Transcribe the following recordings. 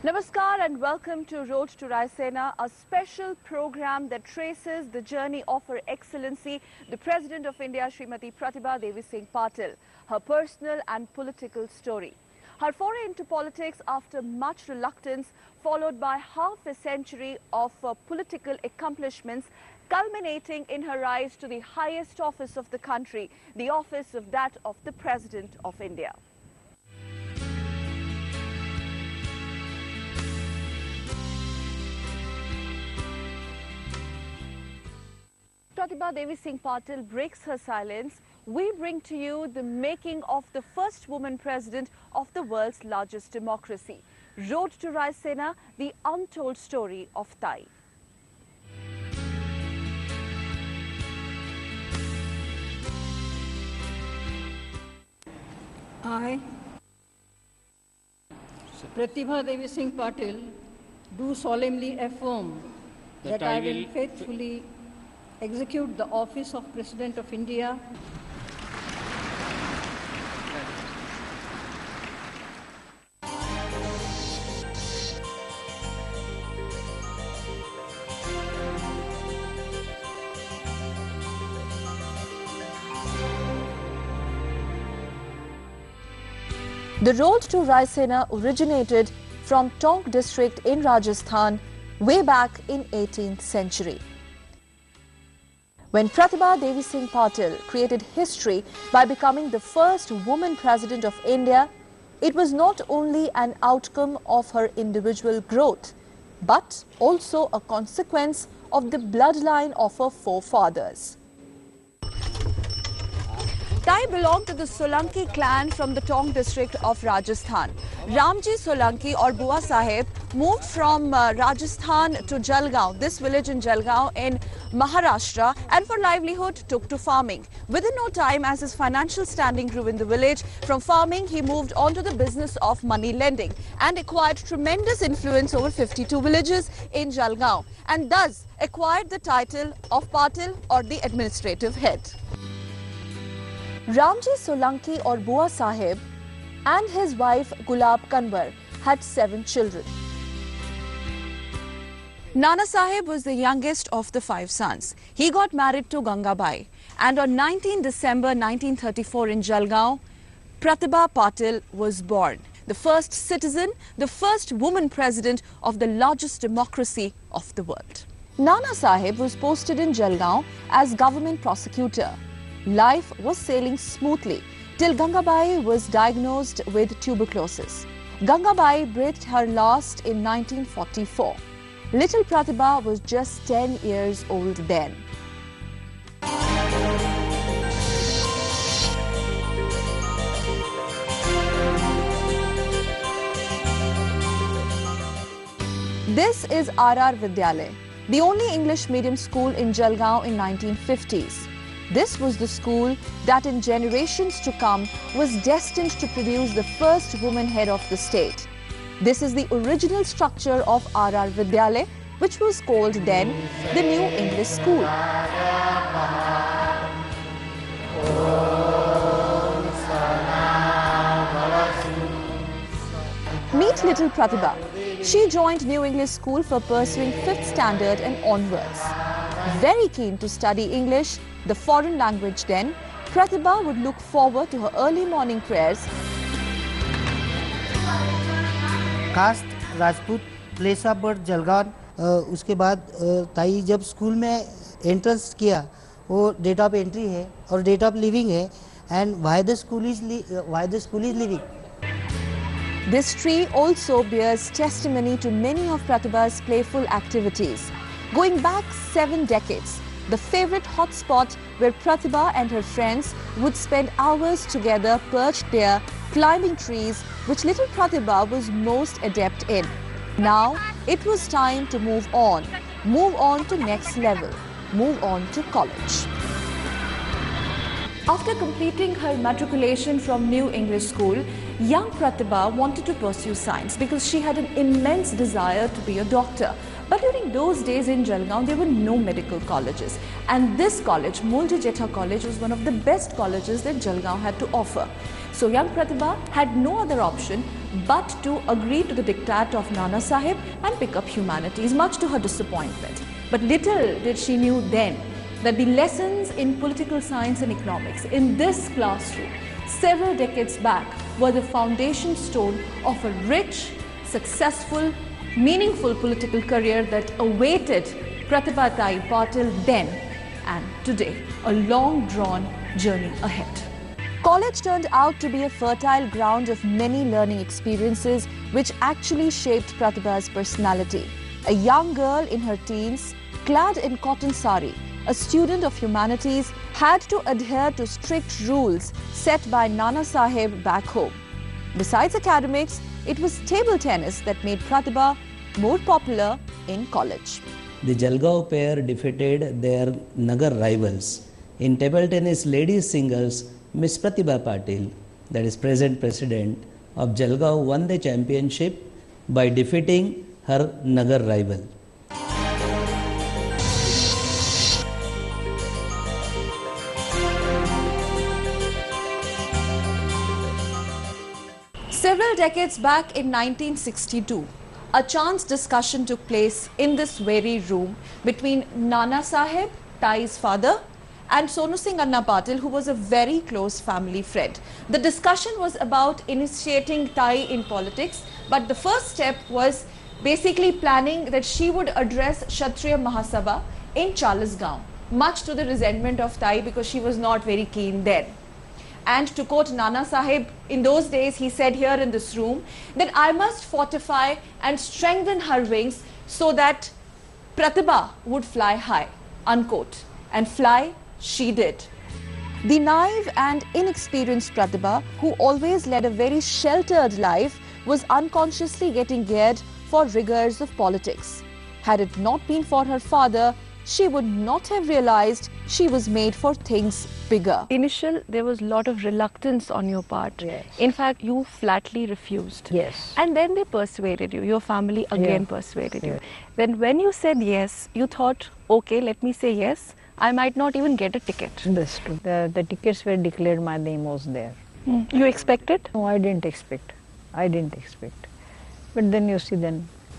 Namaskar and welcome to Road to Raisena, a special program that traces the journey of Her Excellency, the President of India, Srimati Pratibha Devi Singh Patil, her personal and political story. Her foray into politics after much reluctance, followed by half a century of political accomplishments, culminating in her rise to the highest office of the country, the office of that of the President of India. Pratibha Devi Singh Patil breaks her silence. We bring to you the making of the first woman president of the world's largest democracy. Road to Raisena, the untold story of Thai. I, Pratibha Devi Singh Patil, do solemnly affirm that I will faithfully execute the office of President of India The road to Raisena originated from Tonk district in Rajasthan way back in 18th century. When Pratibha Devi Singh Patil created history by becoming the first woman president of India, it was not only an outcome of her individual growth, but also a consequence of the bloodline of her forefathers. Thai belonged to the Solanki clan from the Tonk district of Rajasthan. Ramji Solanki or Bua Sahib moved from Rajasthan to Jalgaon, this village in Jalgaon in Maharashtra, and for livelihood took to farming. Within no time, as his financial standing grew in the village, from farming he moved on to the business of money lending and acquired tremendous influence over 52 villages in Jalgaon, and thus acquired the title of Patil or the administrative head. Ramji Solanki or Bua Sahib and his wife Gulab Kanwar had 7 children. Nana Sahib was the youngest of the 5 sons. He got married to Gangabai, and on 19 December 1934 in Jalgaon, Pratibha Patil was born. The first citizen, the first woman president of the largest democracy of the world. Nana Sahib was posted in Jalgaon as government prosecutor. Life was sailing smoothly till Gangabai was diagnosed with tuberculosis. Gangabai breathed her last in 1944. Little Pratibha was just 10 years old then. This is RR Vidyalaya, the only English medium school in Jalgaon in 1950s. This was the school that in generations to come was destined to produce the first woman head of the state. This is the original structure of RR Vidyalaya, which was called then the New English School. Meet little Pratibha. She joined New English School for pursuing 5th standard and onwards. Very keen to study English, the foreign language then, Pratibha would look forward to her early morning prayers. Caste Rajput, place of birth Jalgaon. उसके बाद ताई जब school में entrance किया, वो date of entry है और date of living है, and why the school is living. This tree also bears testimony to many of Pratibha's playful activities. Going back 7 decades, the favorite hotspot where Pratibha and her friends would spend hours together perched there, climbing trees, which little Pratibha was most adept in. Now, it was time to move on to next level, move on to college. After completing her matriculation from New English School, young Pratibha wanted to pursue science because she had an immense desire to be a doctor. But during those days in Jalgaon, there were no medical colleges. And this college, Mulji Jetha College, was one of the best colleges that Jalgaon had to offer. So young Pratibha had no other option but to agree to the diktat of Nana Sahib and pick up humanities, much to her disappointment. But little did she knew then that the lessons in political science and economics in this classroom several decades back were the foundation stone of a rich, successful, meaningful political career that awaited Pratibha Patil then and today, a long-drawn journey ahead. College turned out to be a fertile ground of many learning experiences which actually shaped Pratibha's personality. A young girl in her teens, clad in cotton sari, a student of humanities, had to adhere to strict rules set by Nana Sahib back home. Besides academics, it was table tennis that made Pratibha more popular in college. The Jalgaon pair defeated their Nagar rivals. In table tennis ladies singles, Miss Pratibha Patil, that is present president of Jalgaon, won the championship by defeating her Nagar rival. Several decades back in 1962, a chance discussion took place in this very room between Nana Sahib, Tai's father, and Sonu Singh Anna Patil, who was a very close family friend. The discussion was about initiating Tai in politics, but the first step was basically planning that she would address Kshatriya Mahasabha in Charlesgaon, much to the resentment of Tai because she was not very keen then. And to quote Nana Sahib, in those days he said here in this room that I must fortify and strengthen her wings so that Pratibha would fly high, unquote. And fly she did. The naive and inexperienced Pratibha, who always led a very sheltered life, was unconsciously getting geared for rigors of politics. Had it not been for her father, she would not have realized she was made for things bigger. There was a lot of reluctance on your part. Yes. In fact, you flatly refused. Yes. And then they persuaded you. Your family again persuaded you. Then when you said yes, you thought, okay, let me say yes. I might not even get a ticket. That's true. The tickets were declared, my name was there. You expected? No, I didn't expect. But then you see,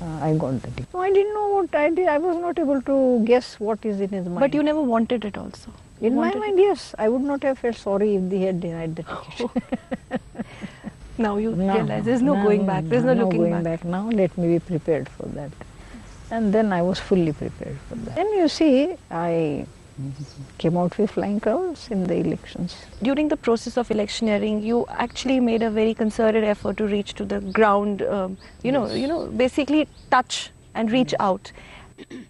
I got the ticket. No, I didn't know what I did. I was not able to guess what is in his mind. But you never wanted it also. In my mind, yes. I would not have felt sorry if they had denied the ticket. Now you realize there's no going back. There's no looking back. Now let me be prepared for that. And then I was fully prepared for that. Then you see, I came out with flying colors in the elections. During the process of electioneering, you actually made a very concerted effort to reach to the ground, basically touch and reach out.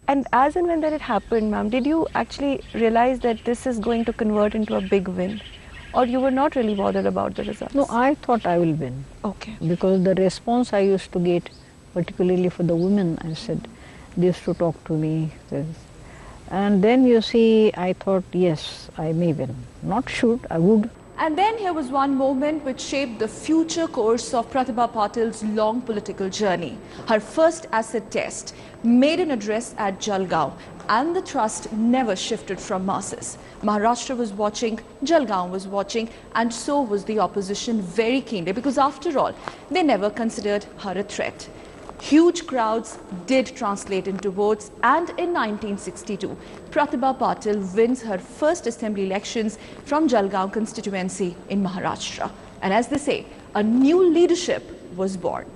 And as and when that had happened, ma'am, did you actually realize that this is going to convert into a big win? Or you were not really bothered about the results? No, I thought I will win. Okay. Because the response I used to get, particularly for the women, I said, they used to talk to me. And then you see, I thought, yes, I may win. Not should, I would. And then here was one moment which shaped the future course of Pratibha Patil's long political journey. Her first acid test, made an address at Jalgaon, and the thrust never shifted from masses. Maharashtra was watching, Jalgaon was watching, and so was the opposition very keenly, because after all, they never considered her a threat. Huge crowds did translate into votes, and in 1962, Pratibha Patil wins her first assembly elections from Jalgaon constituency in Maharashtra. And as they say, a new leadership was born.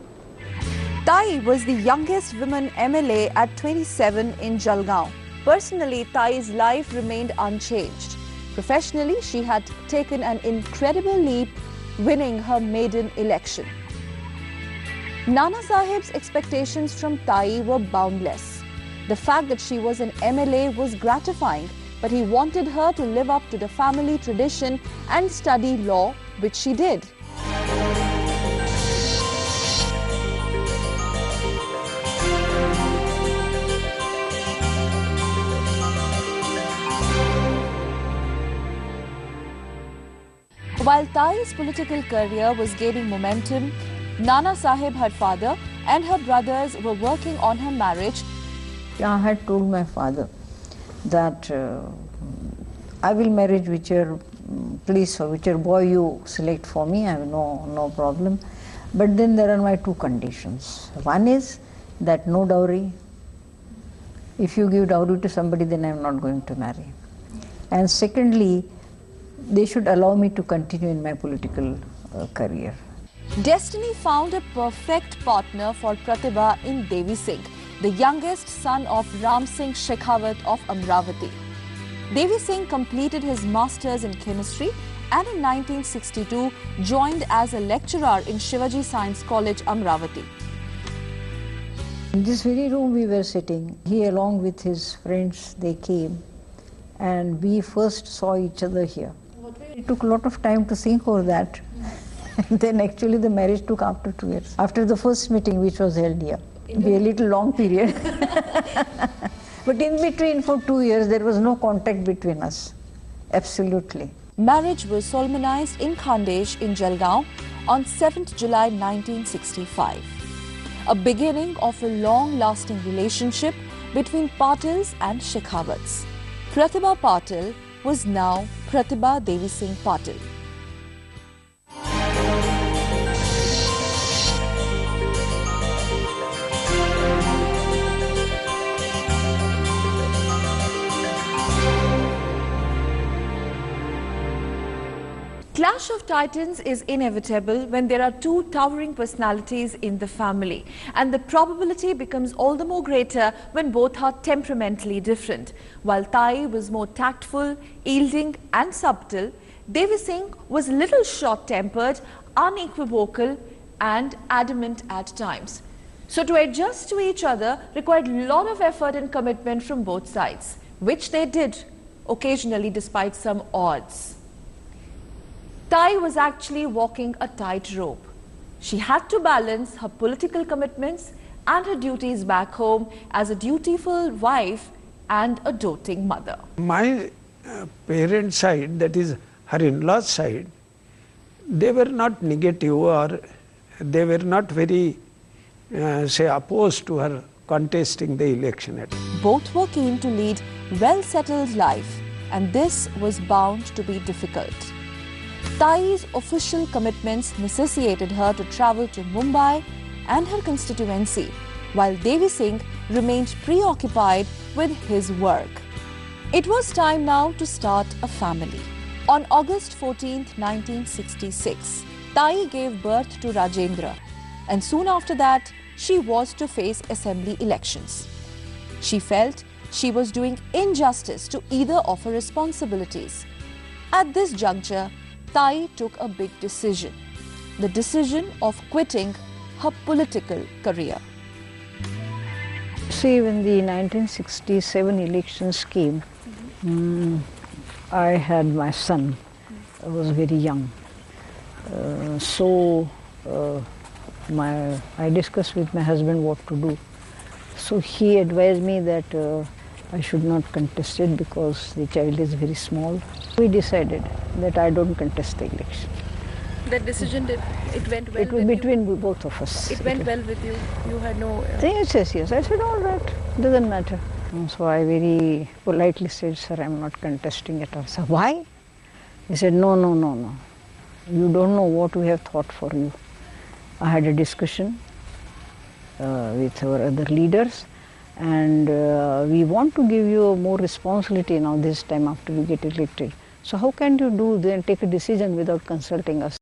Tai was the youngest woman MLA at 27 in Jalgaon. Personally, Tai's life remained unchanged. Professionally, she had taken an incredible leap, winning her maiden election. Nana Sahib's expectations from Tai were boundless. The fact that she was an MLA was gratifying, but he wanted her to live up to the family tradition and study law, which she did. While Tai's political career was gaining momentum, Nana Sahib, her father, and her brothers were working on her marriage. I had told my father that I will marry whichever place or whichever boy you select for me. I have no problem. But then there are my two conditions. One is that no dowry. If you give dowry to somebody, then I am not going to marry. And secondly, they should allow me to continue in my political career. Destiny found a perfect partner for Pratibha in Devi Singh, the youngest son of Ram Singh Shekhawat of Amravati. Devi Singh completed his masters in chemistry and in 1962 joined as a lecturer in Shivaji Science College, Amravati. In this very room we were sitting. He along with his friends, they came and we first saw each other here. It took a lot of time to think over that. And then actually the marriage took after 2 years. After the first meeting which was held here. It be a little long period. But in between for 2 years there was no contact between us. Absolutely. Marriage was solemnized in Khandesh in Jalgaon on 7th July 1965. A beginning of a long-lasting relationship between Patils and Shekhawats. Pratibha Patil was now Pratibha Devi Singh Patil. Clash of Titans is inevitable when there are two towering personalities in the family, and the probability becomes all the more greater when both are temperamentally different. While Tai was more tactful, yielding and subtle, Devi Singh was little short-tempered, unequivocal and adamant at times. So to adjust to each other required a lot of effort and commitment from both sides, which they did, occasionally despite some odds. Tai was actually walking a tightrope. She had to balance her political commitments and her duties back home as a dutiful wife and a doting mother. My parent side, that is her in-laws side, they were not negative or they were not very, say, opposed to her contesting the election. Both were keen to lead well-settled life, and this was bound to be difficult. Tai's official commitments necessitated her to travel to Mumbai and her constituency, while Devi Singh remained preoccupied with his work. It was time now to start a family. On August 14, 1966, Tai gave birth to Rajendra, and soon after that, she was to face assembly elections. She felt she was doing injustice to either of her responsibilities. At this juncture, Tai took a big decision, the decision of quitting her political career. See, when the 1967 elections came, I had my son. I was very young. I discussed with my husband what to do. So he advised me that I should not contest it because the child is very small. We decided that I don't contest the election. That decision, it went well it was between both of us. It went well with you? You had no... Yes. I said, all right, doesn't matter. And so I very politely said, sir, I'm not contesting at all. So why? He said, no. You don't know what we have thought for you. I had a discussion with our other leaders, and we want to give you more responsibility now this time after we get elected. So how can you take a decision without consulting us?